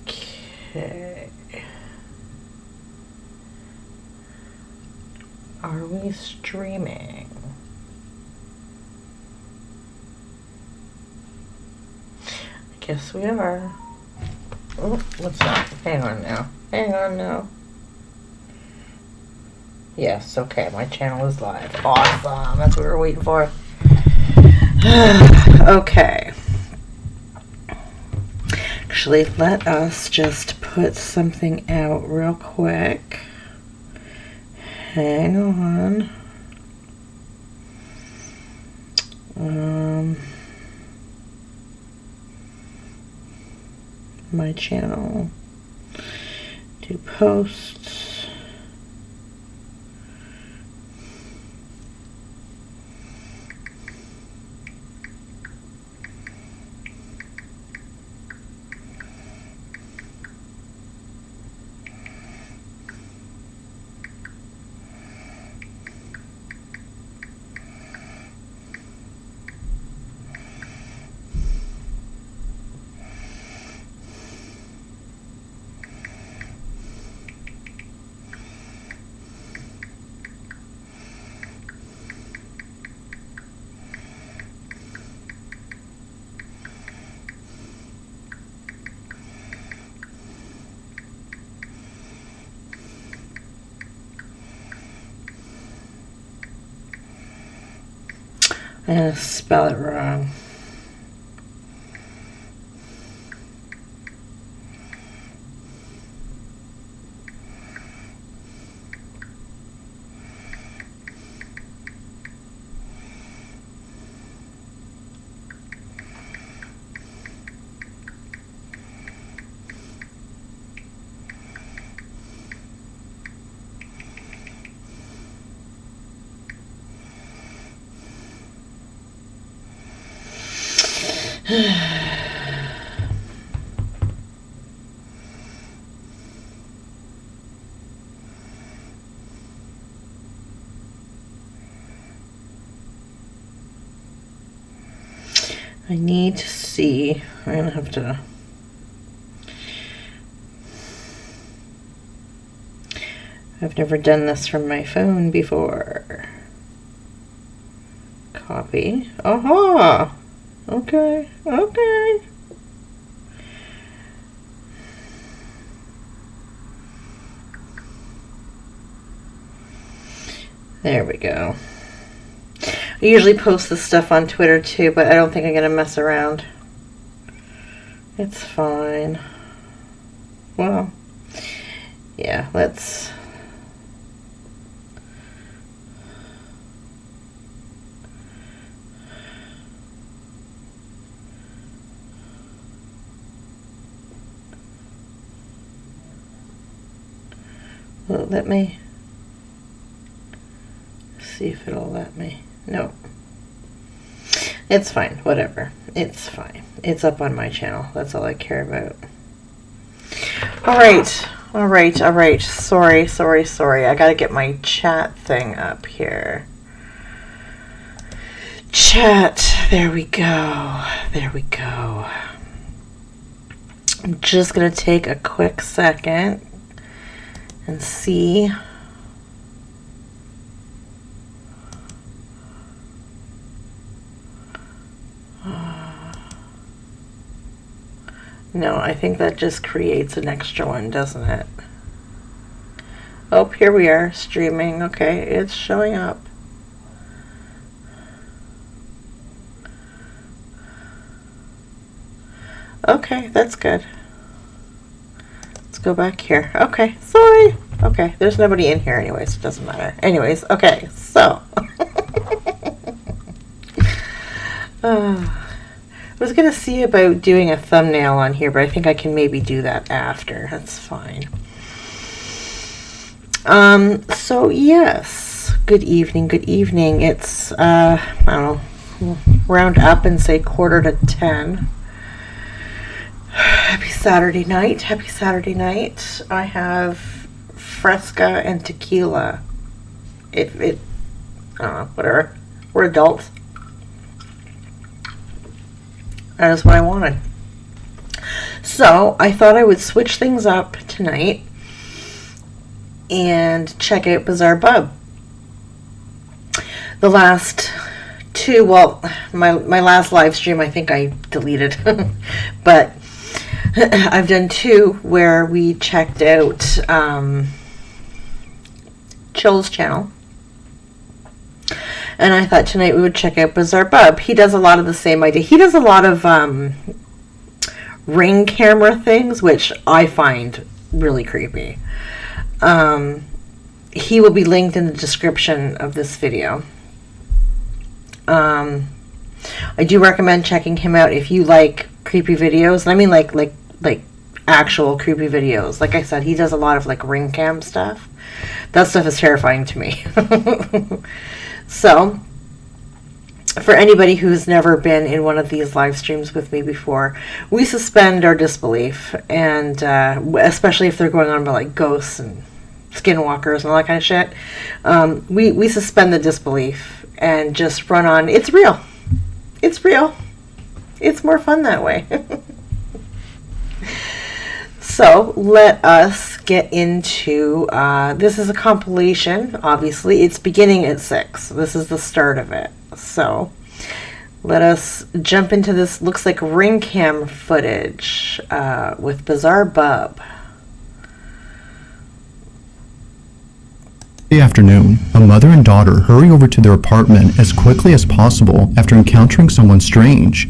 Okay. Are we streaming? I guess we are. Oh, what's that? Hang on now. Hang on now. Yes, okay, my channel is live. Awesome. That's what we were waiting for. Okay. Actually, let us just put something out real quick. Hang on. My channel. Do posts. I'm gonna spell it wrong. I need to see. I'm gonna have to. I've never done this from my phone before. Copy. Aha! Okay, okay. There we go. I usually post this stuff on Twitter too, but I don't think I'm gonna mess around. It's fine. Well, yeah, let's. Will it let me? See if it'll let me. No. It's fine. Whatever. It's fine. It's up on my channel. That's all I care about. Alright. Alright. Alright. Sorry. Sorry. Sorry. I gotta get my chat thing up here. Chat. There we go. There we go. I'm just gonna take a quick second and see. No, I think that just creates an extra one, doesn't it? Oh, here we are, streaming. Okay, it's showing up. Okay, that's good. Let's go back here. Okay, sorry. Okay, there's nobody in here anyways, it doesn't matter. Anyways, okay, so. I was going to see about doing a thumbnail on here, but I think I can maybe do that after. That's fine. So yes, good evening, good evening. It's, I don't know, round up and say 9:45. Happy Saturday night, happy Saturday night. I have Fresca and tequila. I don't know, whatever. We're adults. That is what I wanted. So I thought I would switch things up tonight and check out Bizarre Bub. The last two, well, my last live stream I think I deleted, but I've done two where we checked out Chill's channel, and I thought tonight we would check out Bizarre Bub. He does a lot of the same idea. He does a lot of ring camera things, which I find really creepy. He will be linked in the description of this video. I do recommend checking him out if you like creepy videos. And I mean like actual creepy videos. Like I said, he does a lot of like ring cam stuff. That stuff is terrifying to me. So, for anybody who's never been in one of these live streams with me before, we suspend our disbelief, and especially if they're going on about like ghosts and skinwalkers and all that kind of shit, we suspend the disbelief and just run on, it's real. It's real. It's more fun that way. So let us get into, this is a compilation, obviously. It's beginning at 6. This is the start of it. So let us jump into this, looks like ring cam footage with Bizarre Bub. Afternoon, a mother and daughter hurry over to their apartment as quickly as possible after encountering someone strange.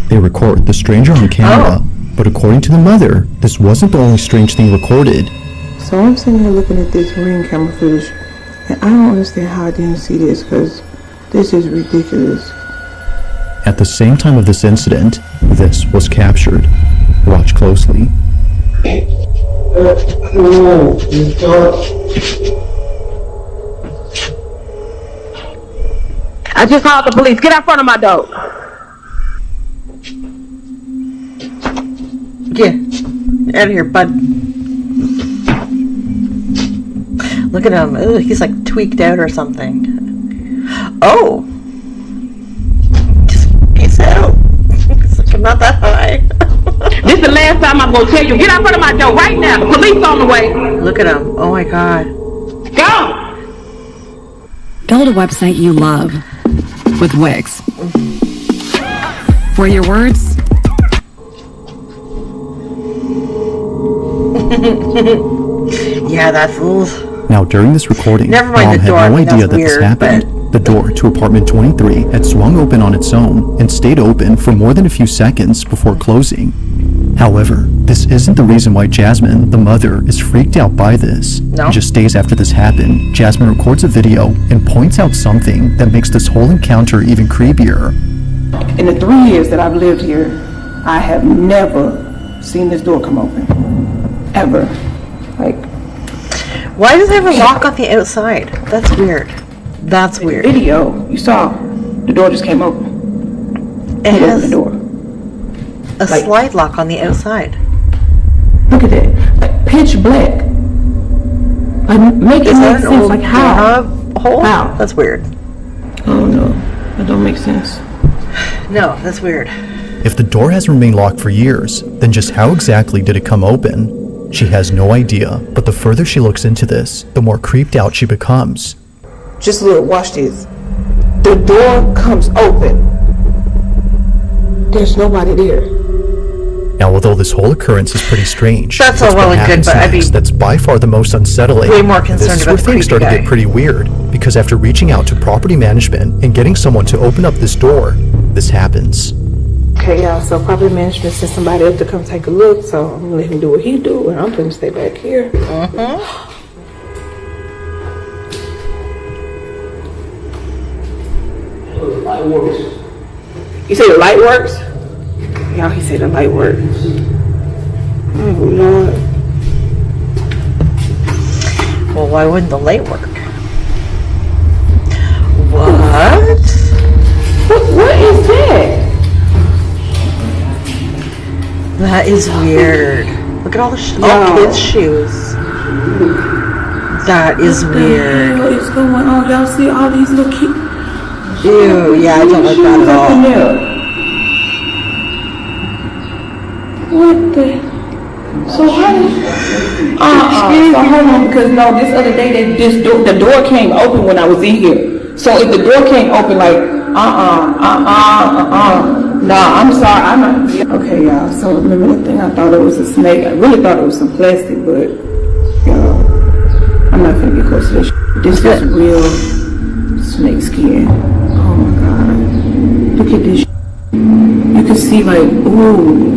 They record the stranger on camera, but according to the mother, this wasn't the only strange thing recorded. So I'm sitting here looking at this ring camera footage, and I don't understand how I didn't see this, because this is ridiculous. At the same time of this incident, this was captured. Watch closely. I just called the police. Get out front of my door. Get out of here, bud. Look at him. Ugh, he's like tweaked out or something. Oh. Just peace out. He's like, I'm not that high. This is the last time I'm going to tell you. Get out front of my door right now. The police on the way. Look at him. Oh my God. Go. Build a website you love with Wix. Where your words yeah, that's Now, during this recording, never mind, Mom the had door. no idea That's that this weird, happened. The door to apartment 23 had swung open on its own and stayed open for more than a few seconds before closing. However, this isn't the reason why Jasmine, the mother, is freaked out by this. No. Just days after this happened, Jasmine records a video and points out something that makes this whole encounter even creepier. In the 3 years that I've lived here, I have never seen this door come open. Ever. Like, why does it have a lock on the outside? That's weird. That's weird. video, you saw, the door just came open. It He opened has the door. a slide lock on the outside. Look at that. Like, pitch black. Like, make it Is that make an sense. old Like, how? doorknob hole? How? That's weird. Oh no, that don't make sense. No, that's weird. If the door has remained locked for years, then just how exactly did it come open? She has no idea, but the further she looks into this, the more creeped out she becomes. Just look, watch this. The door comes open. There's nobody there. Now, although this whole occurrence is pretty strange, That's it's all well what and good, happens but I'd be next that's by far the most unsettling. way more concerned This is about where the things start to creepy get guy. pretty weird, because after reaching out to property management and getting someone to open up this door, this happens. Okay, y'all, so property management sent somebody up to come take a look, so I'm gonna let him do what he do, and I'm gonna stay back here. Light works. You say the light works? Y'all, he said the light works. Oh, Lord. Well, why wouldn't the light work? What? What is that? That is weird. Look at all the all Wow. kids' shoes. That is weird. What is going on? Y'all see all these little kids? Ew, yeah, I don't like that at all. What the? So how did? So hold on, because no, this other day the door came open when I was in here. So if the door came open, like nah, I'm sorry, I'm not. Okay, y'all. So remember the thing? I thought it was a snake. I really thought it was some plastic, but y'all, I'm not gonna get close to this. This is real snake skin. Oh my god! Look at this. You can see like ooh.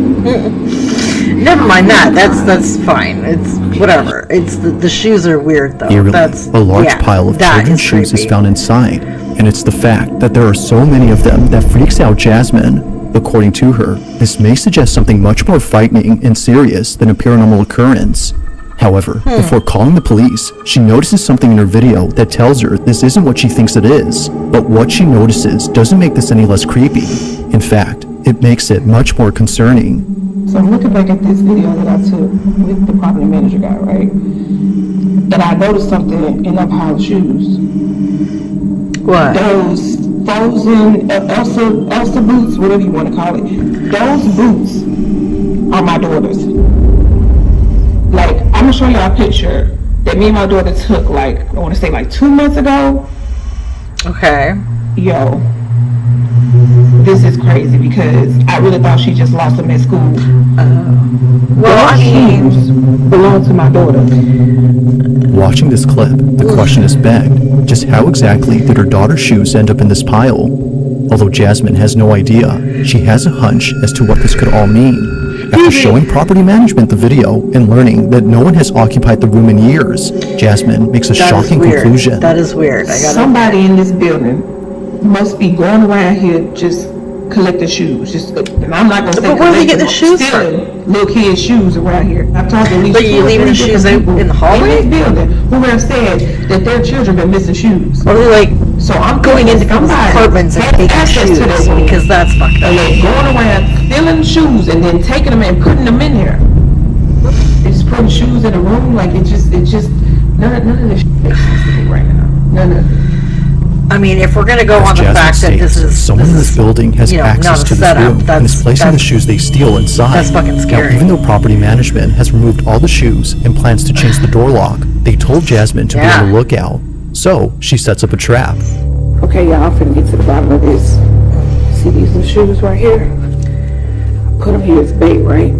Never mind that. That's fine. It's whatever. It's the shoes are weird though. Eerily, That's a large pile of children's shoes is found inside, and it's the fact that there are so many of them that freaks out Jasmine. According to her, this may suggest something much more frightening and serious than a paranormal occurrence. However, before calling the police, she notices something in her video that tells her this isn't what she thinks it is. But what she notices doesn't make this any less creepy. In fact, it makes it much more concerning. So I'm looking back at this video that I took with the property manager guy, right? And I noticed something in that pile of shoes. what? Those frozen Elsa boots, whatever you want to call it. Those boots are my daughter's. Like, I'm gonna show y'all a picture that me and my daughter took, like, I want to say like 2 months ago. Okay. Yo, this is crazy because I really thought she just lost them at school. Well, I mean, shoes belong to my daughter. Watching this clip, the question is begged, just how exactly did her daughter's shoes end up in this pile? Although Jasmine has no idea, she has a hunch as to what this could all mean. After showing property management the video and learning that no one has occupied the room in years, Jasmine makes a shocking conclusion. That is weird. Somebody in this building must be going around here just collecting shoes. And I'm not gonna say. But where are they getting the shoes from? Little kids' shoes around here. I've talked to at least. But you leaving the shoes out in the hallway? In this building, who have said that their children been missing shoes. Or they're like So I'm going into people's apartments and taking shoes because that's fucked up. And they're going around stealing shoes and then taking them and putting them in there. They're just putting shoes in a room like it just none of this shit makes sense to me right now. None of it. I mean, if we're gonna go As on the Jasmine fact that states, this is someone in this building has you know, access not a to this setup, room and is placing the shoes they steal inside. That's fucking scary. Now, even though property management has removed all the shoes and plans to change the door lock, they told Jasmine to be on the lookout. So she sets up a trap. Okay, y'all, I'm finna get to the bottom of this. See these little shoes right here? I put them here as bait, right?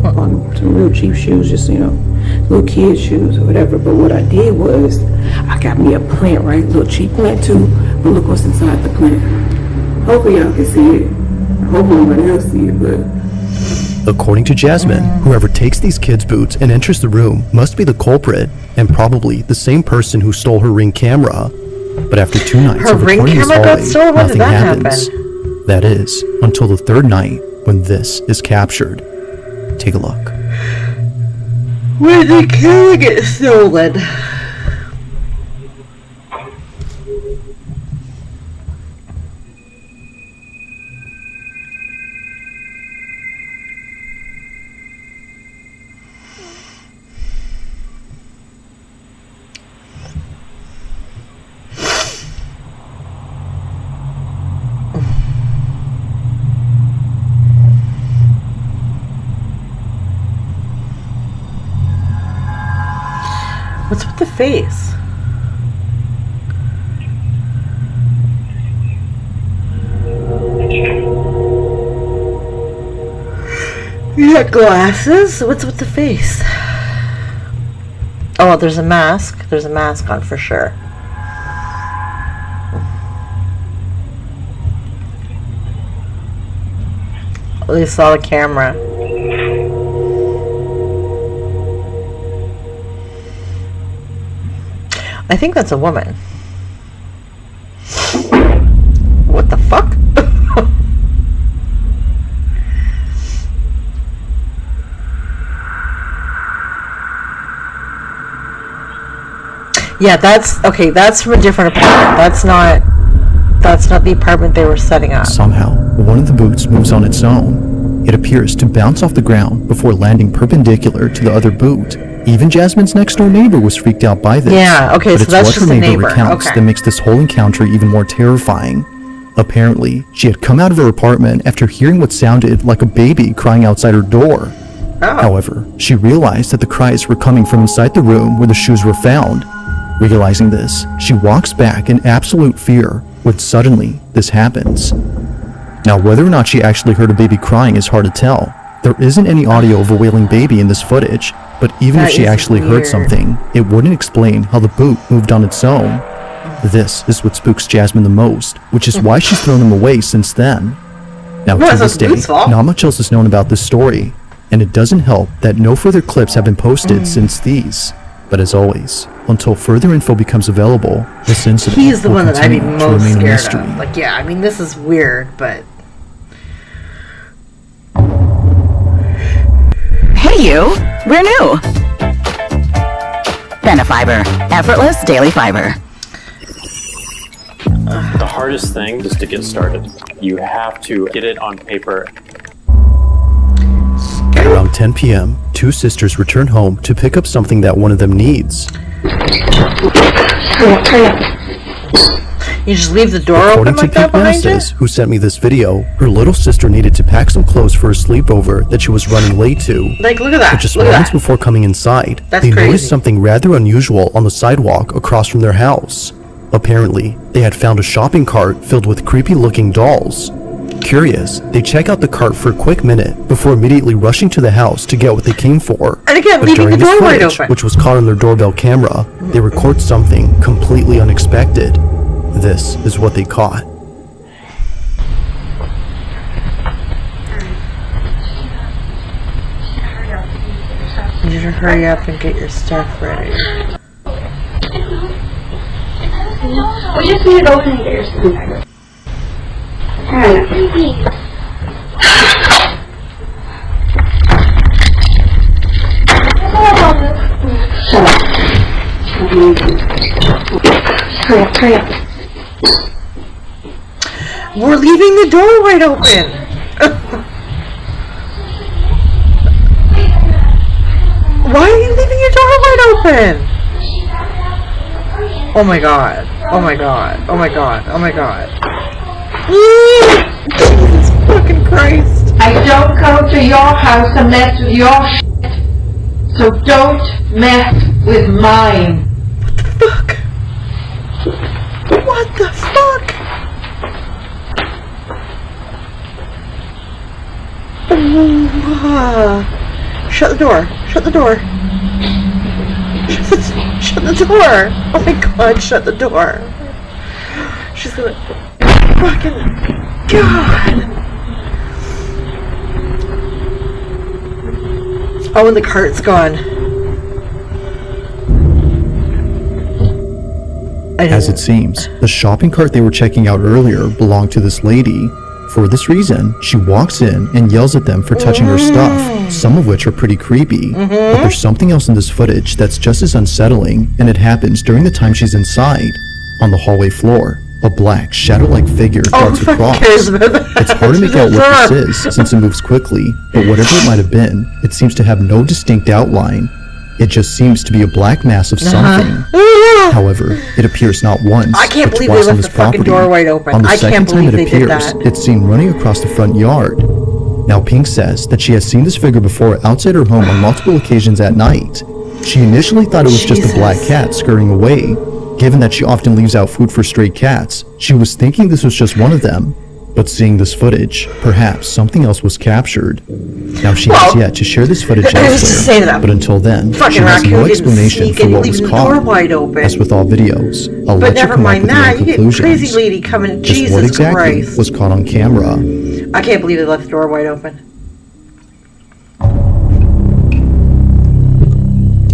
On some real cheap shoes, just, you know, little kid shoes or whatever. But what I did was, I got me a plant, right? A little cheap plant too. But look what's inside the plant. Hopefully y'all can see it. Hopefully nobody else see it, but... According to Jasmine, whoever takes these kids' boots and enters the room must be the culprit, and probably the same person who stole her Ring camera. But after 2 nights Her of Ring recording this camera got hallway, stolen? When did nothing that happens. That is, until the 3rd night, when this is captured. Take a look. Where did the camera get stolen? What's with the face? You got glasses? What's with the face? Oh, there's a mask. There's a mask on for sure. At least saw the camera. I think that's a woman. What the fuck? Yeah, that's okay. That's from a different apartment. That's not the apartment they were setting up. Somehow, one of the boots moves on its own. It appears to bounce off the ground before landing perpendicular to the other boot, Even Jasmine's next door neighbor was freaked out by this. Yeah, okay, but so it's that's what just her a neighbor neighbor. recounts Okay. that makes this whole encounter even more terrifying. Apparently, she had come out of her apartment after hearing what sounded like a baby crying outside her door. Oh. However, she realized that the cries were coming from inside the room where the shoes were found. Realizing this, she walks back in absolute fear when suddenly this happens. Now, whether or not she actually heard a baby crying is hard to tell. There isn't any audio of a wailing baby in this footage, but even That if she is actually heard weird. something, it wouldn't explain how the boot moved on its own. This is what spooks Jasmine the most, which is why she's thrown them away since then. Now, No, to it's this not day, the boot's fault. not much else is known about this story, and it doesn't help that no further clips have been posted since these. But as always, until further info becomes available, this incident He's the will one that I'd be continue to most remain a scared mystery. of. Like, yeah, I mean, this is weird, but... Hey you, we're new. Benefiber, effortless daily fiber. The hardest thing is to get started. You have to get it on paper. Around 10 p.m., two sisters return home to pick up something that one of them needs. You just leave the door open According to like that Pete behind you? Masses, who sent me this video, her little sister needed to pack some clothes for a sleepover that she was running late to. Like, look at that. But just Look at moments that. before coming inside, That's they crazy. noticed something rather unusual on the sidewalk across from their house. Apparently, they had found a shopping cart filled with creepy-looking dolls. Curious, they check out the cart for a quick minute before immediately rushing to the house to get what they came for. And again, But leaving during the this door wide footage, open. which was caught on their doorbell camera, they record something completely unexpected. This is what they caught. You need to hurry up and get your stuff ready. We just need to go in and get your stuff. Alright. Shut up. Hurry up, hurry up. We're leaving the door wide open. Why are you leaving your door wide open? Oh my god. Oh my god. Oh my god. Oh my god. Jesus fucking Christ. I don't go to your house and mess with your shit. So don't mess with mine. Fuck. What the fuck? Shut the door. Shut the door. Shut the door. Oh my god, shut the door. She's gonna... Fucking... God. Oh, and the cart's gone. As it seems, the shopping cart they were checking out earlier belonged to this lady. For this reason, she walks in and yells at them for touching her stuff, some of which are pretty creepy. But there's something else in this footage that's just as unsettling, and it happens during the time she's inside. On the hallway floor, a black, shadow-like figure darts who across. cares about that? It's hard to make out what this is, since it moves quickly, but whatever it might have been, it seems to have no distinct outline. It just seems to be a black mass of something. However, it appears not once, I can't but believe they twice on left this the fucking property. door wide open. On the I second can't time it believe they did appears, that. it's seen running across the front yard. Now, Pink says that she has seen this figure before outside her home on multiple occasions at night. She initially thought it was just a black Jesus. cat scurrying away. Given that she often leaves out food for stray cats, she was thinking this was just one of them. But seeing this footage, perhaps something else was captured. Now she has Well, yet to share this footage I was just saying elsewhere, that but until then, she fucking has raccoon no didn't explanation sneak for in, what leaving was the door caught. wide open. As with all videos, I'll But let you never come up mind with your that. own You get conclusions. crazy lady coming. Just Jesus what exactly Christ. was caught on camera? I can't believe they left the door wide open.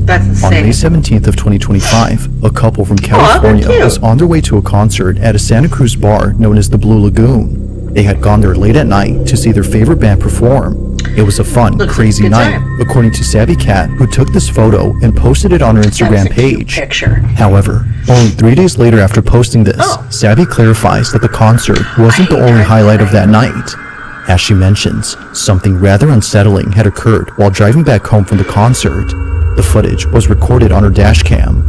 That's On May insane. 17th of 2025, a couple from they're California cute. was on their way to a concert at a Santa Cruz bar known as the Blue Lagoon. They had gone there late at night to see their favorite band perform. It was a fun, Looks like a crazy good night, time. according to Savvy Cat, who took this photo and posted it on her Instagram That's a cute page. picture. However, only 3 days later after posting this, Oh. Savvy clarifies that the concert wasn't the only highlight of that night. As she mentions, something rather unsettling had occurred while driving back home from the concert. The footage was recorded on her dash cam.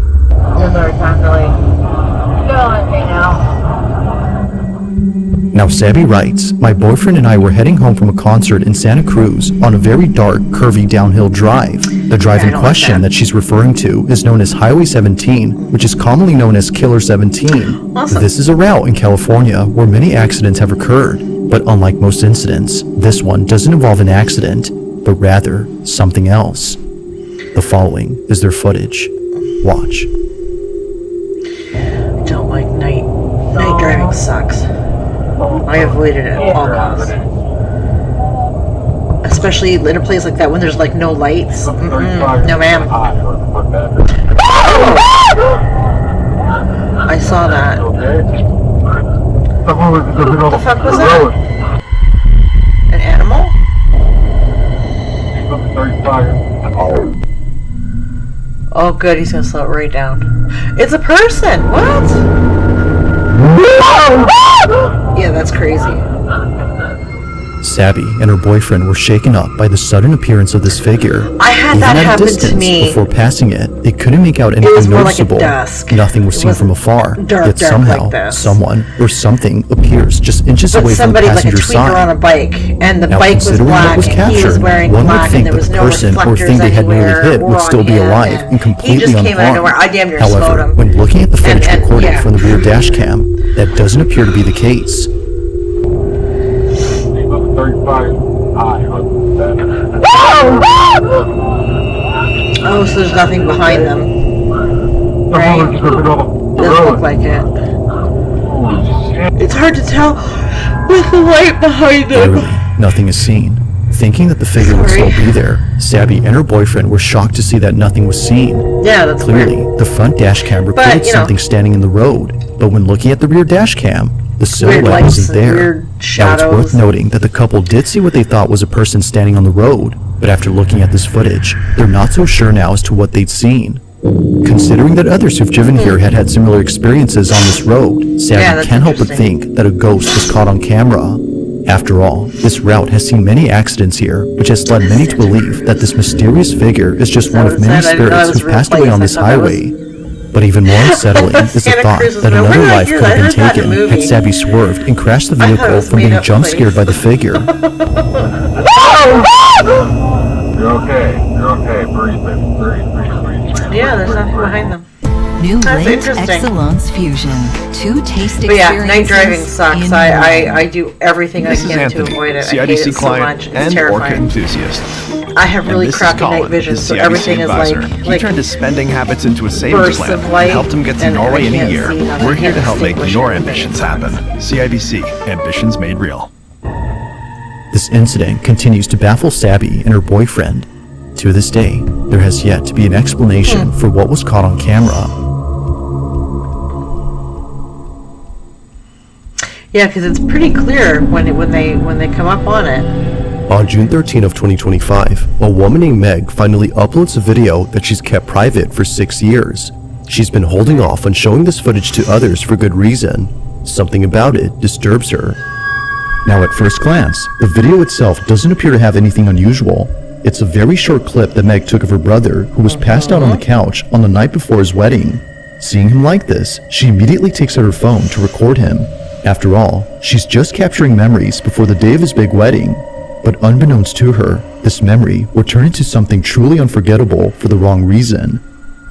Now Sabby writes, my boyfriend and I were heading home from a concert in Santa Cruz on a very dark, curvy downhill drive. The drive in question that she's referring to is known as Highway 17, which is commonly known as Killer 17. Awesome. This is a route in California where many accidents have occurred, but unlike most incidents, this one doesn't involve an accident, but rather something else. The following is their footage. Watch. I don't like night driving sucks. I avoid it at all costs. Especially in a place like that when there's like no lights. No ma'am. I saw that. What the fuck was that? An animal? Oh good, he's gonna slow it right down. It's a person! What? Yeah, that's crazy. Sabby and her boyfriend were shaken up by the sudden appearance of this figure. I had Even that at a happen distance to me. Before passing it, they couldn't make out It anything was more like noticeable. a dusk. Nothing was It seen wasn't from afar. dark Yet somehow, like this. someone or something appears just inches But away from the somebody like a passenger tweaker on a side. bike, and the Now, bike was considering what black, was and he was captured, wearing one would black, think and there that was the no person or reflectors thing they had nearly anywhere hit or would on still be him, alive and he completely just came out of nowhere. unharmed. I damn near slowed However, him. when looking at the footage And recorded yeah. from the rear dash cam, that doesn't appear to be the case. Oh, so there's nothing behind them. Right? Doesn't look like it. It's hard to tell with the light behind them. Literally, nothing is seen. Thinking that the figure would still be there, Sabby and her boyfriend were shocked to see that nothing was seen. Yeah, that's Clearly, weird. the front dash cam recorded something standing in the road, but when looking at the rear dash cam, the silhouette lights wasn't and there. weird Now it's shadows. worth noting that the couple did see what they thought was a person standing on the road, but after looking at this footage, they're not so sure now as to what they'd seen. Considering that others who've driven here had similar experiences on this road, Sabby can't help but think that a ghost was caught on camera. After all, this route has seen many accidents here, which has led many to believe that this mysterious figure is just one of many spirits who've passed away on this highway. But even more unsettling is the thought that another life could have been taken had Sabby swerved and crashed the vehicle from being jump scared by the figure. You're okay. Breathe. Yeah, there's nothing behind them. New That's Late interesting. Excellence Fusion. 2 taste But yeah, experiences. night driving sucks. in I do everything This I is can to Anthony, avoid it. I hate CIDC it so client much. It's and Orca terrifying. enthusiast. I have really And this is crappy Colin, night vision, his so CIDC everything is advisor. like He turned his spending habits into a savings bursts plan of light, and helped him get to and Norway I in a can't year. see none. I We're here to can't help make distinguish your anything. ambitions happen. CIDC, ambitions made real. This incident continues to baffle Sabby and her boyfriend. To this day, there has yet to be an explanation for what was caught on camera. Yeah, because it's pretty clear when they come up on it. On June 13 of 2025, a woman named Meg finally uploads a video that she's kept private for 6 years. She's been holding off on showing this footage to others for good reason. Something about it disturbs her. Now at first glance, the video itself doesn't appear to have anything unusual. It's a very short clip that Meg took of her brother, who was passed out on the couch on the night before his wedding. Seeing him like this, she immediately takes out her phone to record him. After all, she's just capturing memories before the day of his big wedding. But unbeknownst to her, this memory would turn into something truly unforgettable for the wrong reason.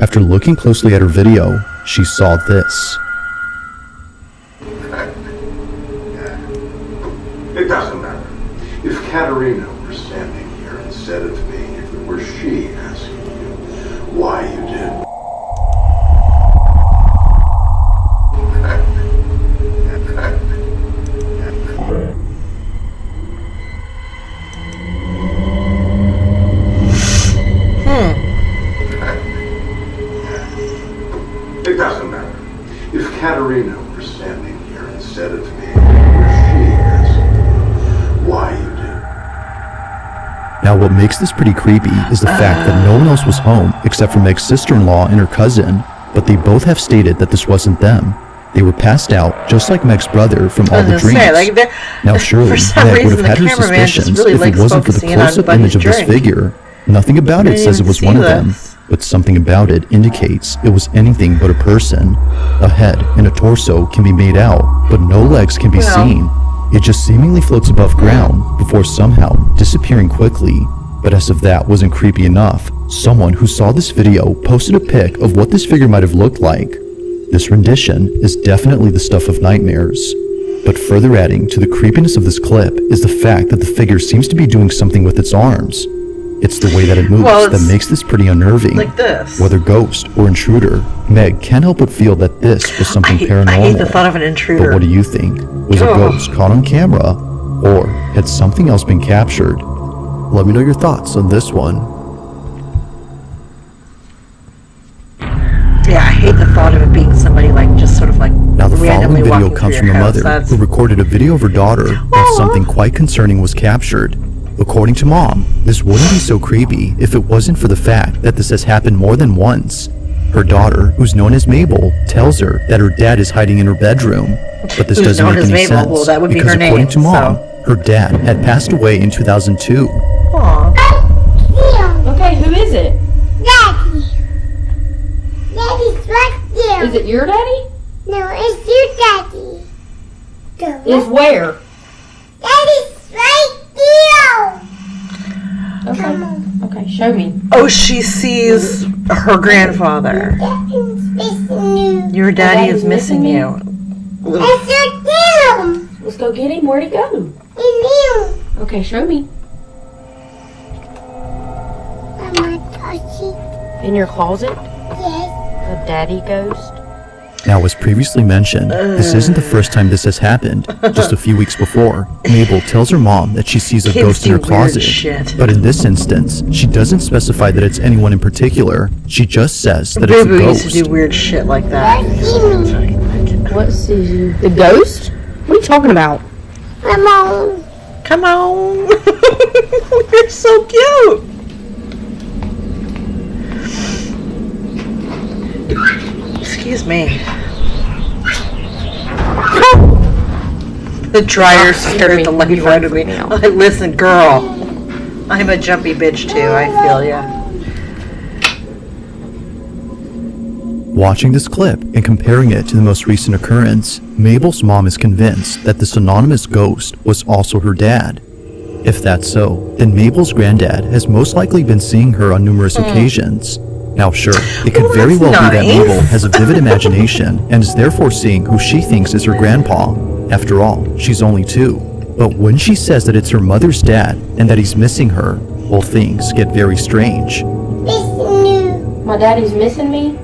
After looking closely at her video, she saw this. It doesn't matter. If Katerina were standing here instead of me, if it were she asking you why you did. It doesn't matter. If Katerina were standing here instead of me, if it were she asking you why you did. Now what makes this pretty creepy is the fact that no one else was home except for Meg's sister-in-law and her cousin, but they both have stated that this wasn't them. They were passed out just like Meg's brother from all the dreams. Now surely Meg would have had her suspicions if it wasn't for the close-up image of this figure. Nothing about it says it was one of them. but something about it indicates it was anything but a person. A head and a torso can be made out, but no legs can be seen. It just seemingly floats above ground before somehow disappearing quickly. But as if that wasn't creepy enough, someone who saw this video posted a pic of what this figure might have looked like. This rendition is definitely the stuff of nightmares. But further adding to the creepiness of this clip is the fact that the figure seems to be doing something with its arms. It's the way that it moves that makes this pretty unnerving. Like this. Whether ghost or intruder, Meg can't help but feel that this was something paranormal. I hate the thought of an intruder. But what do you think? Was a ghost caught on camera? Or had something else been captured? Let me know your thoughts on this one. Yeah, I hate the thought of it being somebody like just sort of like Now the following video comes from a mother house. who recorded a video of her daughter and something quite concerning was captured. According to Mom, this wouldn't be so creepy if it wasn't for the fact that this has happened more than once. Her daughter, who's known as Mabel, tells her that her dad is hiding in her bedroom. But this doesn't make any sense well, that would be because her according name, to Mom, her dad had passed away in 2002. Okay, who is it? Daddy. Daddy's right there. Is it your daddy? No, it's your daddy. Is where? Daddy's right there. Okay. Okay, show me. Oh, she sees her grandfather. Daddy's missing you. Your daddy is missing you. It's your him. Let's go get him. Where'd he go? It's him. Okay, show me. Mama, touchy. In your closet? Yes. A daddy ghost? Now, as previously mentioned, this isn't the first time this has happened. Just a few weeks before, Mabel tells her mom that she sees a ghost in her closet. But in this instance, she doesn't specify that it's anyone in particular. She just says that it's a ghost. Used to do weird shit like that. What sees you? The ghost? What are you talking about? Come on. Come on. You're so cute. Excuse me. The dryer scared the life out of me. Like, listen, girl. I'm a jumpy bitch too. I feel ya. Watching this clip and comparing it to the most recent occurrence, Mabel's mom is convinced that this anonymous ghost was also her dad. If that's so, then Mabel's granddad has most likely been seeing her on numerous occasions. Now sure, it could very well be that Mabel has a vivid imagination and is therefore seeing who she thinks is her grandpa. After all, she's only 2. But when she says that it's her mother's dad and that he's missing her, well, things get very strange. My daddy's missing me?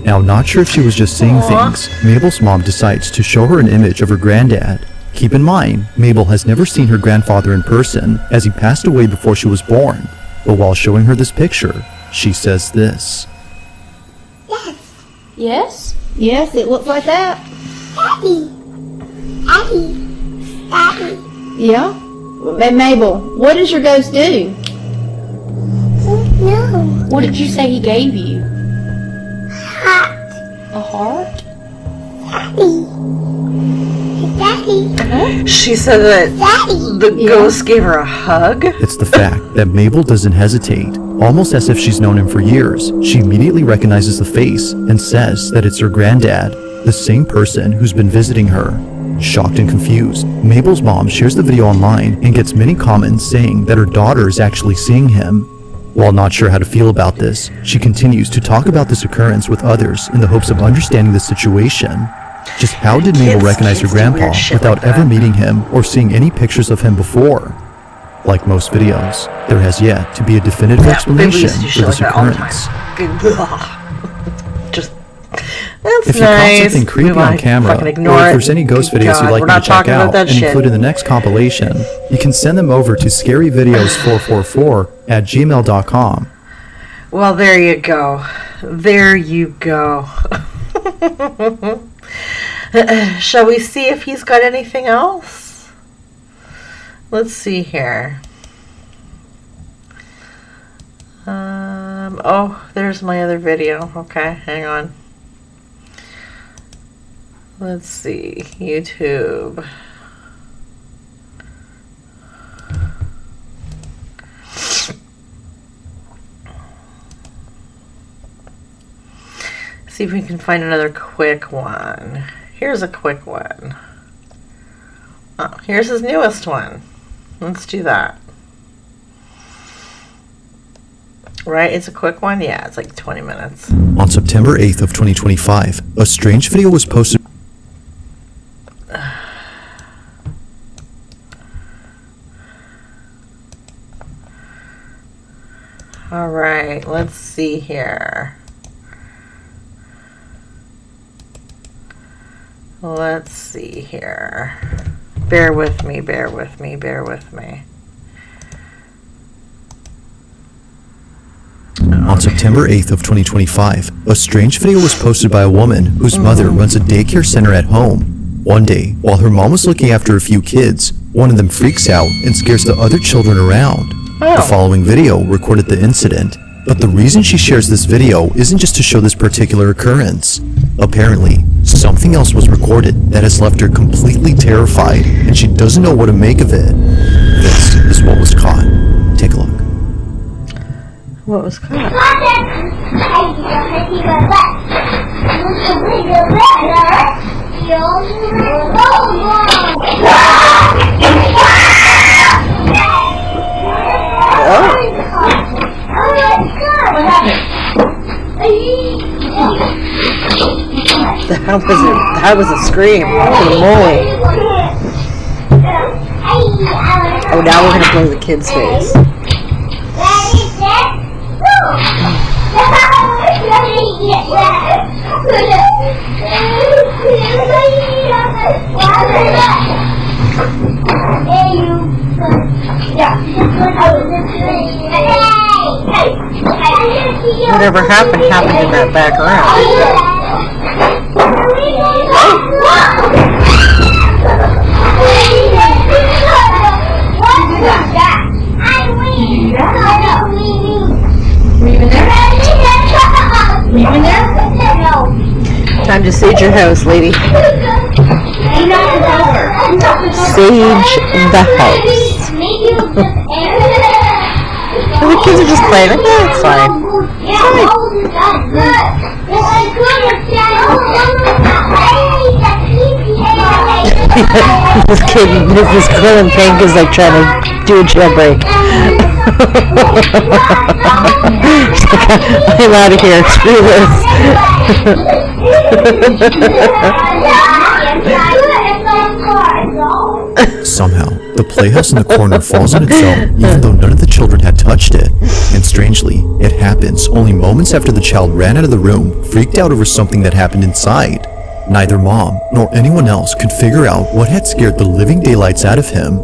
Now, not sure if she was just seeing things, Mabel's mom decides to show her an image of her granddad. Keep in mind, Mabel has never seen her grandfather in person, as he passed away before she was born. But while showing her this picture, she says this. Yes? Yes, it looks like that. Daddy. Daddy. Daddy. Yeah? And Mabel, what does your ghost do? No. What did you say he gave you? Heart. A heart? Daddy. She said that the ghost gave her a hug. It's the fact that Mabel doesn't hesitate. Almost as if she's known him for years, she immediately recognizes the face and says that it's her granddad, the same person who's been visiting her. Shocked and confused, Mabel's mom shares the video online and gets many comments saying that her daughter is actually seeing him. While not sure how to feel about this, she continues to talk about this occurrence with others in the hopes of understanding the situation. Just how did Mabel recognize her grandpa without ever meeting him or seeing any pictures of him before? Like most videos, there has yet to be a definitive explanation for this occurrence. Just, that's if you nice. caught something creepy on camera, or if there's any ghost videos you'd like me to check out and include in the next compilation, you can send them over to scaryvideos444@gmail.com. Well, there you go. There you go. Shall we see if he's got anything else? Let's see here. Oh, there's my other video. Okay, hang on. Let's see. YouTube. See if we can find another quick one. Here's a quick one. Oh, here's his newest one. Let's do that. Right, it's a quick one? Yeah, it's like 20 minutes. On September 8th of 2025, a strange video was posted. All right, let's see here. Let's see here. Bear with me, bear with me, bear with me. On September 8th of 2025, a strange video was posted by a woman whose mother runs a daycare center at home. One day, while her mom was looking after a few kids, one of them freaks out and scares the other children around. The following video recorded the incident, but the reason she shares this video isn't just to show this particular occurrence. Apparently, something else was recorded that has left her completely terrified, and she doesn't know what to make of it. This is what was caught. Take a look. What was caught? That was a scream. Holy moly. Oh, now we're gonna blow the kid's face. Whatever happened in that back room. Time to sage your house, lady. Sage the house. And the kids are just playing. Yeah, it's fine. This girl in pink is like trying to do a jailbreak. She's like, I'm out of here. Screw this. Somehow, the playhouse in the corner falls on its own, even though none of the children had touched it. And strangely, it happens only moments after the child ran out of the room, freaked out over something that happened inside. Neither mom nor anyone else could figure out what had scared the living daylights out of him.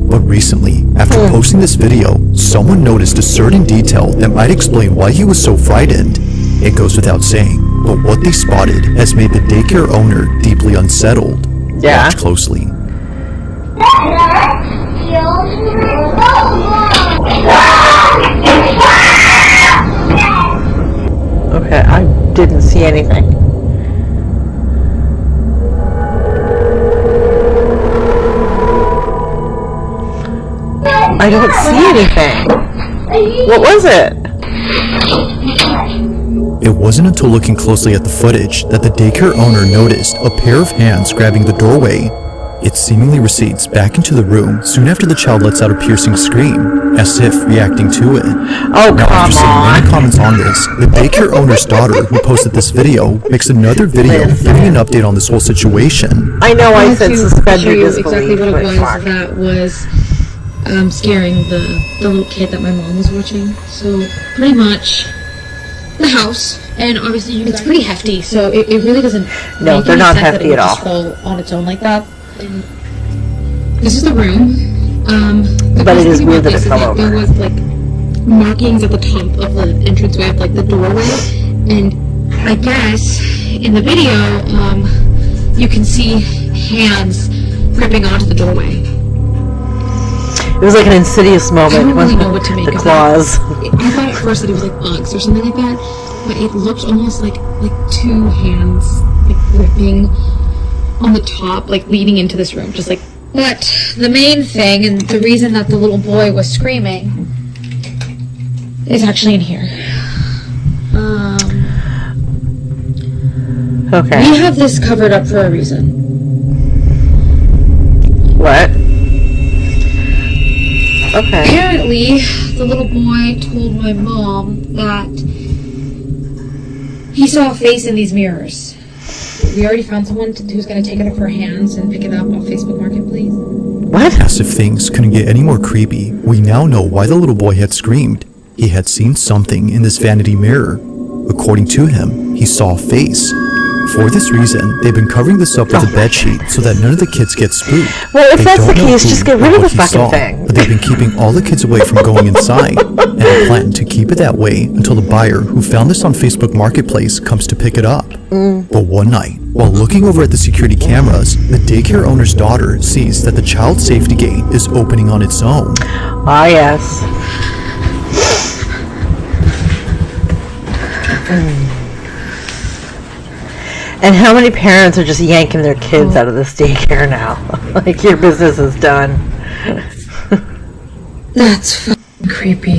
But recently, after posting this video, someone noticed a certain detail that might explain why he was so frightened. It goes without saying, but what they spotted has made the daycare owner deeply unsettled. Yeah. Watch closely. Okay, I didn't see anything. I don't see anything. What was it? It wasn't until looking closely at the footage that the daycare owner noticed a pair of hands grabbing the doorway. It seemingly recedes back into the room soon after the child lets out a piercing scream, as if reacting to it. Oh, now, come after seeing on. many comments on this, the daycare owner's daughter, who posted this video, makes another video giving an update on this whole situation. I know I said suspend your exactly disbelief. what it but was. That was scaring the little kid that my mom was watching. So pretty much the house, and obviously it's pretty hefty. So it really doesn't. No, make they're any not sense hefty that it would at just all. fall on its own like that. This is the room. But it is weird that it fell there over. was like markings at the top of the entranceway of like the doorway, and I guess in the video you can see hands gripping onto the doorway. It was like an insidious I moment don't really when know what to make the of claws. that. I thought at first that it was like bugs or something like that, but it looked almost like two hands like gripping on the top, like leading into this room, just like. But the main thing, and the reason that the little boy was screaming, is actually in here. Okay. We have this covered up for a reason. What? Okay. Apparently, the little boy told my mom that he saw a face in these mirrors. We already found someone who's going to take it off her hands and pick it up off Facebook Marketplace. What? As if things couldn't get any more creepy, we now know why the little boy had screamed. He had seen something in this vanity mirror. According to him, he saw a face. For this reason, they've been covering this up with a bedsheet so that none of the kids get spooked. Well, if They that's the don't know case, who just get or rid of what the he fucking saw, thing. But they've been keeping all the kids away from going inside, and they plan to keep it that way until the buyer who found this on Facebook Marketplace comes to pick it up. But one night, while looking over at the security cameras, the daycare owner's daughter sees that the child safety gate is opening on its own. Ah, yes. And how many parents are just yanking their kids out of this daycare now? Like, your business is done. That's fucking creepy.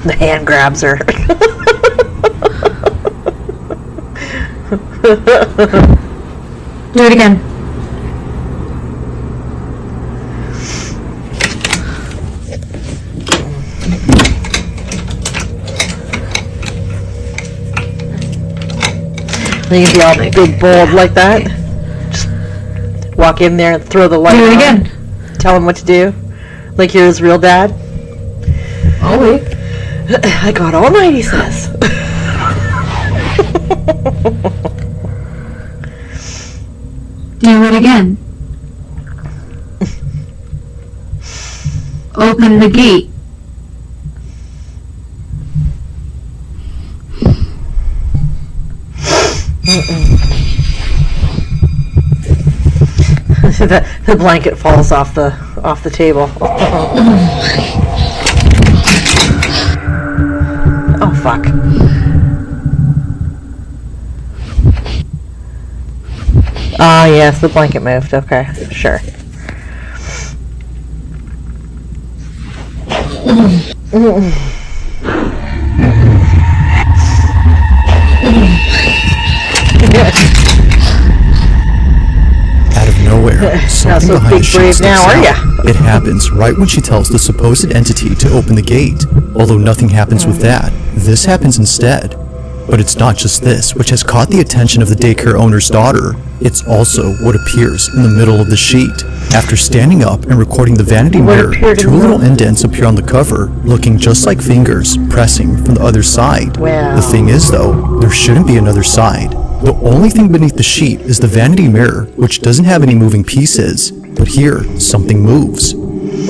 The hand grabs her. Do it again. You can be all big, bold like that. Just walk in there and throw the light Do it on. again. Tell him what to do. Like you're his real dad. I'll wait. I got all night, he says. Do it again. Open the gate. The blanket falls off the table. Oh fuck. Ah, yes, the blanket moved. Okay, sure. Out of nowhere, something so behind big the sheet brave sticks now, are out. ya? It happens right when she tells the supposed entity to open the gate. Although nothing happens with that, this happens instead. But it's not just this which has caught the attention of the daycare owner's daughter. It's also what appears in the middle of the sheet. After standing up and recording the vanity mirror, two little indents appear on the cover, looking just like fingers pressing from the other side. Wow. The thing is though, there shouldn't be another side. The only thing beneath the sheet is the vanity mirror, which doesn't have any moving pieces. But here, something moves.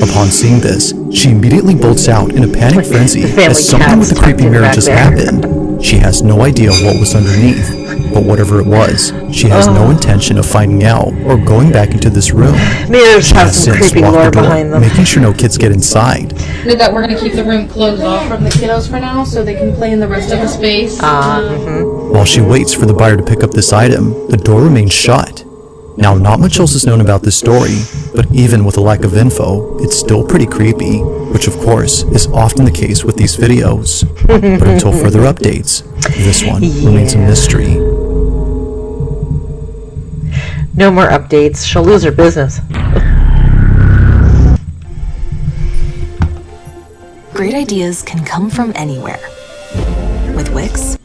Upon seeing this, she immediately bolts out in a panic frenzy as something with the creepy mirror just happened. She has no idea what was underneath, but whatever it was, she has no intention of finding out or going back into this room. Mirrors She have has some since creepy walked lore the door, behind them. making sure no kids get inside. That we're going to keep the room closed off from the kiddos for now so they can play in the rest of the space. While she waits for the buyer to pick up this item, the door remains shut. Now, not much else is known about this story, but even with a lack of info, it's still pretty creepy, which of course is often the case with these videos. But until further updates, this one remains a mystery. No more updates. She'll lose her business. Great ideas can come from anywhere. With Wix.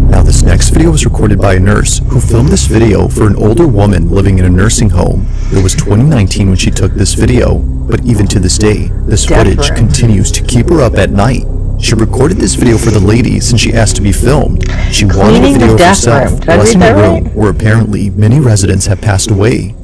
Now, this next video was recorded by a nurse who filmed this video for an older woman living in a nursing home. It was 2019 when she took this video, but even to this day, this footage continues to keep her up at night. She recorded this video for the lady since she asked to be filmed. She wanted a video of herself blessing a room where apparently many residents have passed away.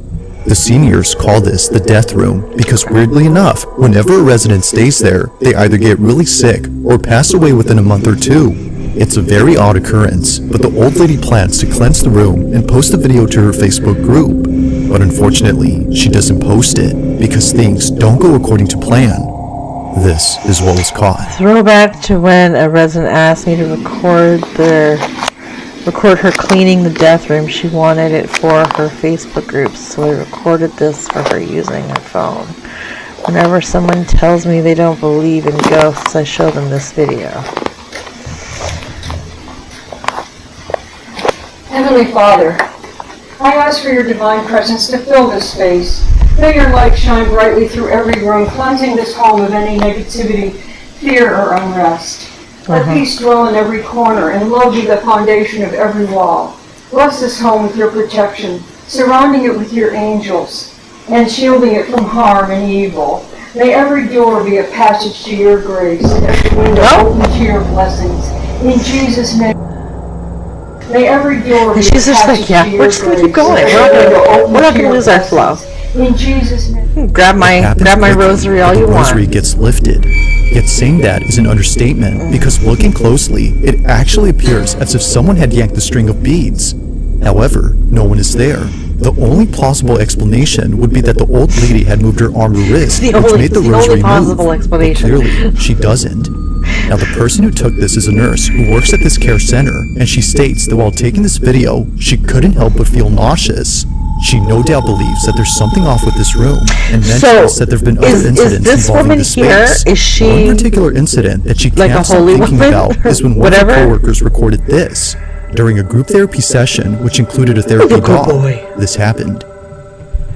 The seniors call this the death room because, weirdly enough, whenever a resident stays there, they either get really sick or pass away within a month or two. It's a very odd occurrence, but the old lady plans to cleanse the room and post the video to her Facebook group. But unfortunately, she doesn't post it because things don't go according to plan. This is what was caught. Throwback to when a resident asked me to record her cleaning the death room. She wanted it for her Facebook groups, so I recorded this for her using her phone. Whenever someone tells me they don't believe in ghosts, I show them this video. Heavenly Father, I ask for your divine presence to fill this space. May your light shine brightly through every room, cleansing this home of any negativity, fear, or unrest. Let peace dwell in every corner, and love be the foundation of every wall. Bless this home with your protection, surrounding it with your angels, and shielding it from harm and evil. May every door be a passage to your grace, and every window open to your blessings. In Jesus' name. May every door be a She's just like, yeah, we're just gonna keep going. We're not gonna lose our flow. In Jesus' name. Grab my rosary all you want. The rosary gets lifted. Yet saying that is an understatement, because looking closely, it actually appears as if someone had yanked the string of beads. However, no one is there. The only plausible explanation would be that the old lady had moved her arm or wrist, which made the rosary move. But clearly, she doesn't. Now, the person who took this is a nurse who works at this care center, and she states that while taking this video, she couldn't help but feel nauseous. She no doubt believes that there's something off with this room, and mentions that there have been other incidents involving the space. Is she one particular incident that she like can't stop thinking about is when one of her coworkers recorded this. During a group therapy session, which included a therapy dog, this happened.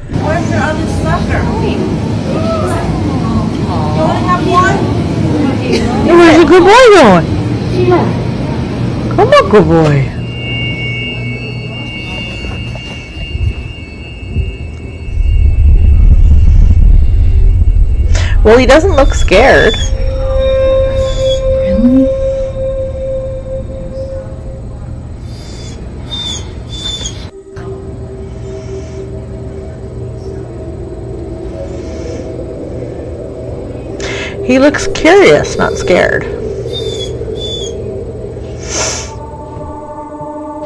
Where's your other sucker? You want to have one? Where's your good boy going? Come on, good boy. Well, he doesn't look scared. Really? He looks curious, not scared.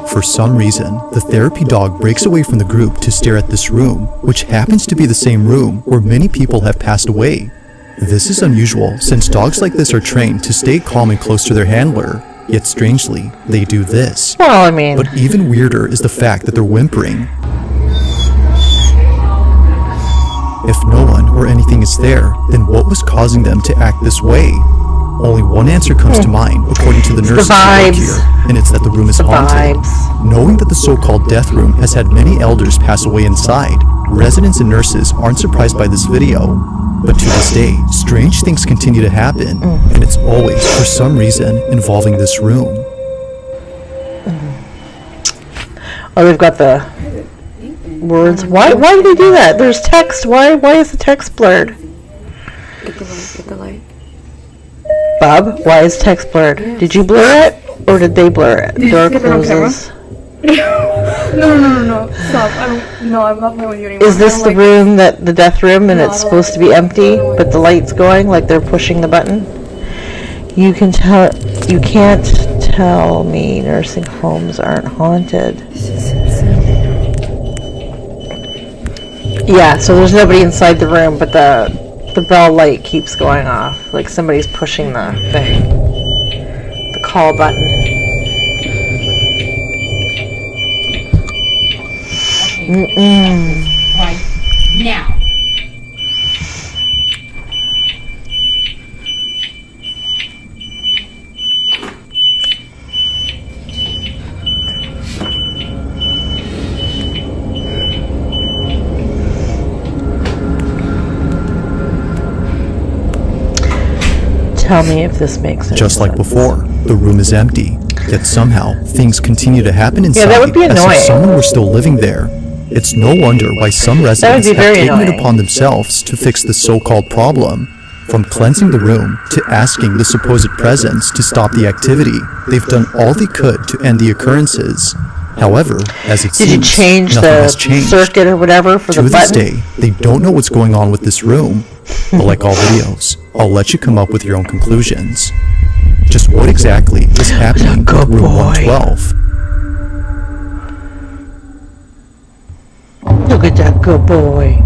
For some reason, the therapy dog breaks away from the group to stare at this room, which happens to be the same room where many people have passed away. This is unusual, since dogs like this are trained to stay calm and close to their handler, yet strangely, they do this. Well, I mean... But even weirder is the fact that they're whimpering. If no one or anything is there, then what was causing them to act this way? Only one answer comes to mind, according to the nurses who work here, and it's that the room is haunted. Knowing that the so-called death room has had many elders pass away inside, residents and nurses aren't surprised by this video. But to this day, strange things continue to happen, and it's always, for some reason, involving this room. Oh, they've got the words. Why do they do that? There's text. Why is the text blurred? Get the light. Bob, why is text blurred? Yes. Did you blur it, or did they blur it? Door closes. No. Stop. I'm not playing with you anymore. Is this the room, that the death room, and it's supposed to be empty, but the light's going, like they're pushing the button? You can't tell me nursing homes aren't haunted. Yeah, so there's nobody inside the room, but the bell light keeps going off, like somebody's pushing the thing, the call button. Right now. Tell me if this makes sense. Just like before, the room is empty, yet somehow things continue to happen inside, that would be as annoying. if someone were still living there. It's no wonder why some residents have taken it upon themselves to fix the so-called problem. From cleansing the room to asking the supposed presence to stop the activity, they've done all they could to end the occurrences. However, as it seems, did you change nothing the has changed. circuit or whatever for the button? To this day, they don't know what's going on with this room. But like all videos, I'll let you come up with your own conclusions. Just what exactly is happening in room 112? Look at that good boy.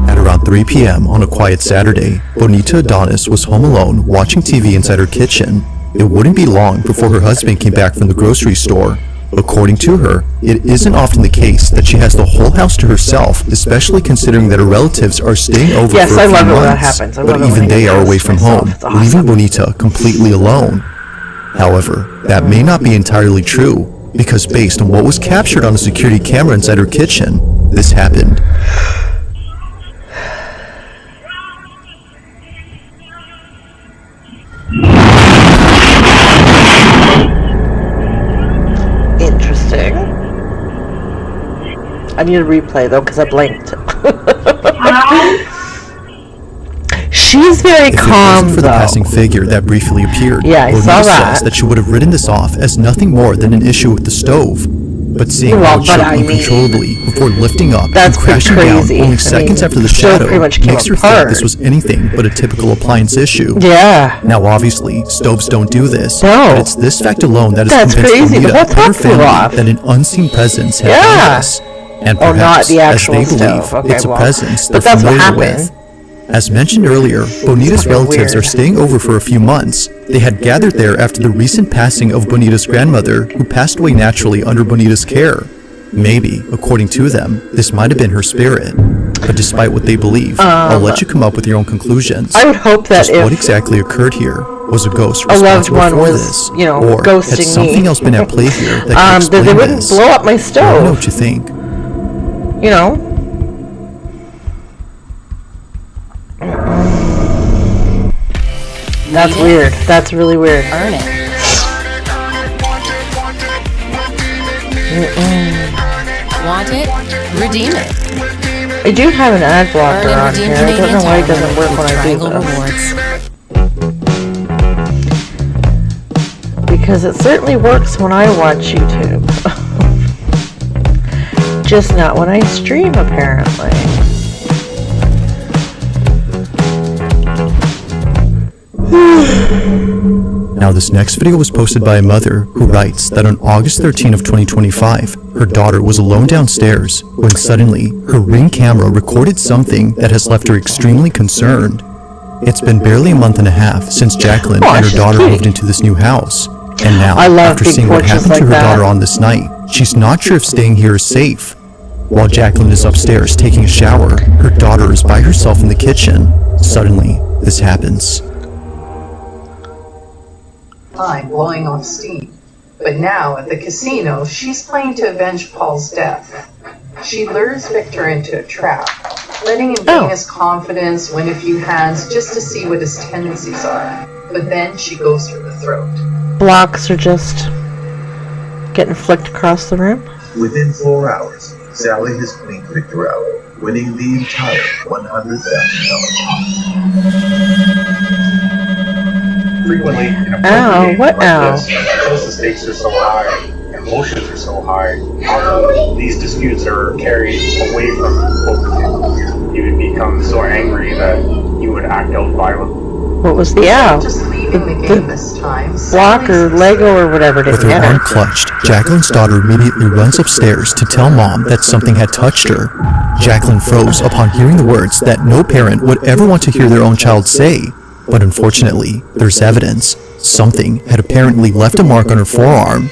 At around 3 p.m. on a quiet Saturday, Bonita Adonis was home alone watching TV inside her kitchen. It wouldn't be long before her husband came back from the grocery store, According to her, it isn't often the case that she has the whole house to herself, especially considering that her relatives are staying over for a few I love it when that months, happens. but even they are away from home, leaving Bonita completely alone. However, that may not be entirely true, because based on what was captured on a security camera inside her kitchen, this happened. Interesting. I need a replay though because I blinked. She's very If calm it wasn't for the though. passing figure that briefly appeared, Yeah, I Bonita saw that. says that she would have written this off as nothing more than an issue with the stove. But seeing how it shook uncontrollably before lifting up and crashing down only seconds after the shadow makes her think this was anything but a typical appliance issue. Yeah. Now obviously, stoves don't do this, No. but it's this fact alone that has That's convinced crazy. The Bonita whole and her top flew family off. that an unseen presence had Yeah. done this. And Or not perhaps, the as actual they believe, stove. Okay, it's a well, presence they're but that's what familiar happened. with. As mentioned earlier, Bonita's relatives weird. are staying over for a few months. They had gathered there after the recent passing of Bonita's grandmother, who passed away naturally under Bonita's care. Maybe, according to them, this might have been her spirit. But despite what they believe, I'll let you come up with your own conclusions. I would hope that Just if what exactly occurred here? Was a ghost a loved responsible one for was, this? you know, or ghosting had something me. else been at play here that could that explain they wouldn't this? blow up my Let me know stove. what you think. You know? That's weird. That's really weird. Earn it. Want it? Redeem it. I do have an ad blocker Earn and on redeem here. I don't know Canadian why it Tire doesn't work with when I do Triangle this. Rewards. Because it certainly works when I watch YouTube. Just not when I stream, apparently. Now this next video was posted by a mother who writes that on August 13 of 2025, her daughter was alone downstairs when suddenly her Ring camera recorded something that has left her extremely concerned. It's been barely a month and a half since Jacqueline and her she's daughter cute. moved into this new house. And now, I love after big seeing what porches happened to like her that. daughter on this night, she's not sure if staying here is safe. While Jacqueline is upstairs taking a shower, her daughter is by herself in the kitchen. Suddenly, this happens. Time blowing off steam. But now at the casino, she's playing to avenge Paul's death. She lures Victor into a trap, letting him gain his confidence, win a few hands just to see what his tendencies are. But then she goes for the throat. Blocks are just getting flicked across the room. Within 4 hours, Sally has cleaned Victor out, winning the entire $100,000. Frequently, in a Ow, what ow? this, because the stakes are so high, emotions are so high, these disputes are carried away from poker tables. You would become so angry that you would act out violently. What was the owl? Just leaving the game this time. Block or Lego or whatever With didn't her get arm her. clutched, Jacqueline's daughter immediately runs upstairs to tell Mom that something had touched her. Jacqueline froze upon hearing the words that no parent would ever want to hear their own child say. But unfortunately, there's evidence. Something had apparently left a mark on her forearm.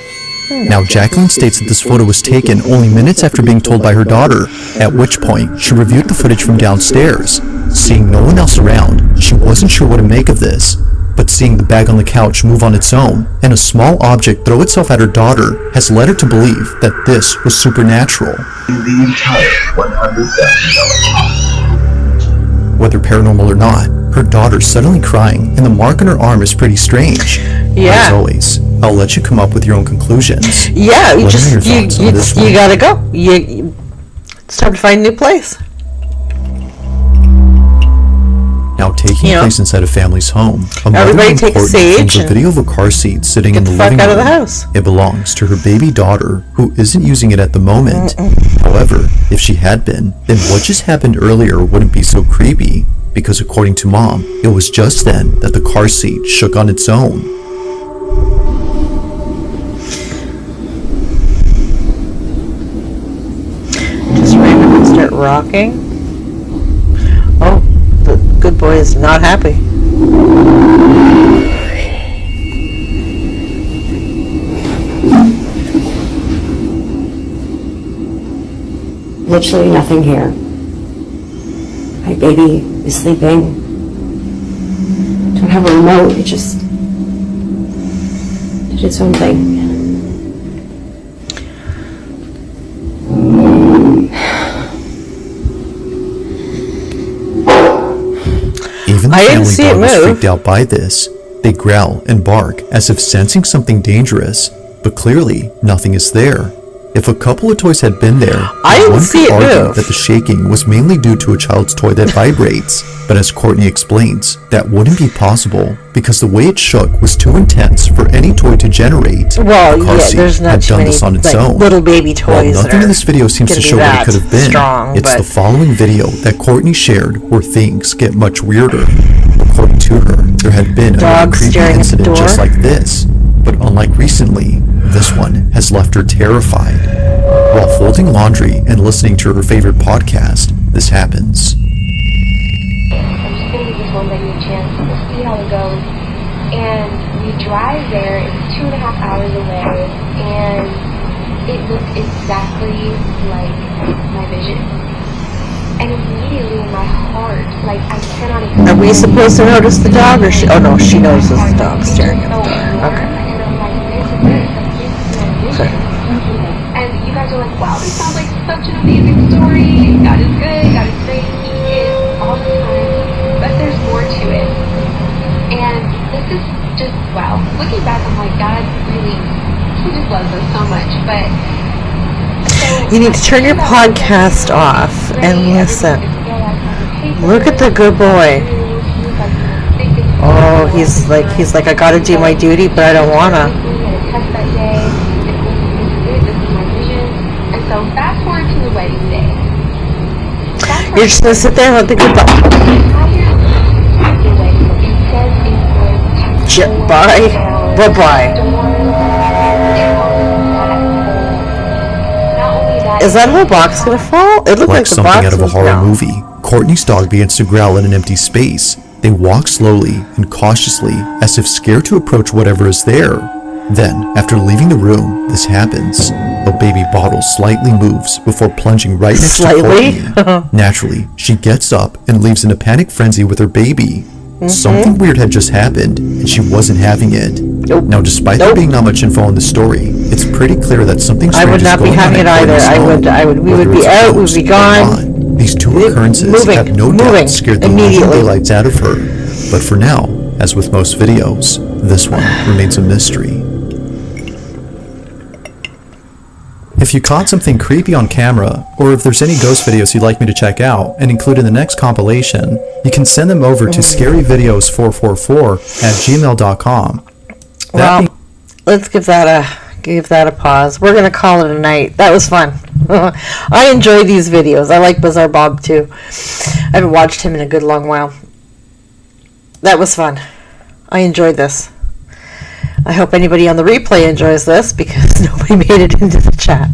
Now, Jacqueline states that this photo was taken only minutes after being told by her daughter, at which point she reviewed the footage from downstairs. Seeing no one else around, she wasn't sure what to make of this. But seeing the bag on the couch move on its own, and a small object throw itself at her daughter, has led her to believe that this was supernatural. The entire $100,000. Whether paranormal or not, her daughter's suddenly crying, and the mark on her arm is pretty strange. Yeah. As always, I'll let you come up with your own conclusions. Yeah, you Let me just know your thoughts on this one. you gotta go. It's time to find a new place. Now taking place inside a family's home, a mother Everybody in take a Portland sage films a and video of a car seat sitting in get the the fuck living out of room. the house. It belongs to her baby daughter, who isn't using it at the moment. However, if she had been, then what just happened earlier wouldn't be so creepy, because according to Mom, it was just then that the car seat shook on its own. Just randomly start rocking. Oh, the good boy is not happy. literally nothing here. My baby is sleeping. Don't have a remote. It just did its own thing. Even the family dog was freaked out by this. They growl and bark as if sensing something dangerous, but clearly nothing is there. If a couple of toys had been there, one could argue that the shaking was mainly due to a child's toy that vibrates. But as Courtney explains, that wouldn't be possible because the way it shook was too intense for any toy to generate. Well, the car seat there's not had too done many this on its like, own. little baby toys. While nothing in this video seems to show what it could have been, strong, it's the following video that Courtney shared where things get much weirder. According to her, there had been a creepy incident just like this, but unlike recently, this one has left her terrified. While folding laundry and listening to her favorite podcast, this happens. I'm just going to give this one lady a chance. We'll see how it goes. And we drive there. It's 2.5 hours away. And it looked exactly like my vision. And immediately in my heart, like I cannot explain. Are we supposed to notice the dog, or she? Oh no, she notices the dog staring at the door. Okay. And I'm like, this is my vision. And you guys are like, wow, this sounds like such an amazing story. God is good. God is great. He is all the time. But there's more to it. And this is just wow. Looking back, I'm like, God really, He just loves us so much. But You need to turn your podcast off and listen. Look at the good boy. Oh, he's like, I gotta do my duty, but I don't wanna. And so fast forward to the wedding day. You're just gonna sit there and let the good boy. Bye. Bye-bye. Is that whole box gonna fall? It looked like the something box out of a was horror down. movie, Courtney's dog begins to growl in an empty space. They walk slowly and cautiously, as if scared to approach whatever is there. Then, after leaving the room, this happens. A baby bottle slightly moves before plunging right next to Courtney. Naturally, she gets up and leaves in a panic frenzy with her baby. Something weird had just happened, and she wasn't having it. Now, despite there being not much info on the story, it's pretty clear that something strange is going on. I would not be having it either. We would be out, we'd be gone. These two occurrences have no doubt scared the living daylights out of her. But for now, as with most videos, this one remains a mystery. If you caught something creepy on camera, or if there's any ghost videos you'd like me to check out and include in the next compilation, you can send them over to scaryvideos444@gmail.com. Well, let's give that a pause. We're gonna call it a night. That was fun. I enjoy these videos. I like Bizarre Bob too. I haven't watched him in a good long while. That was fun. I enjoyed this. I hope anybody on the replay enjoys this because nobody made it into the chat.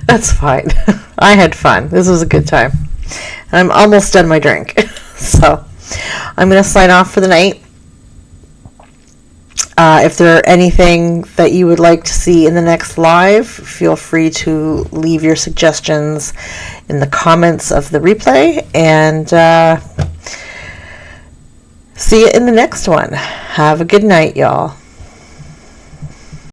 That's fine. I had fun. This was a good time. And I'm almost done my drink. So I'm going to sign off for the night. If there are anything that you would like to see in the next live, feel free to leave your suggestions in the comments of the replay. And see you in the next one. Have a good night, y'all.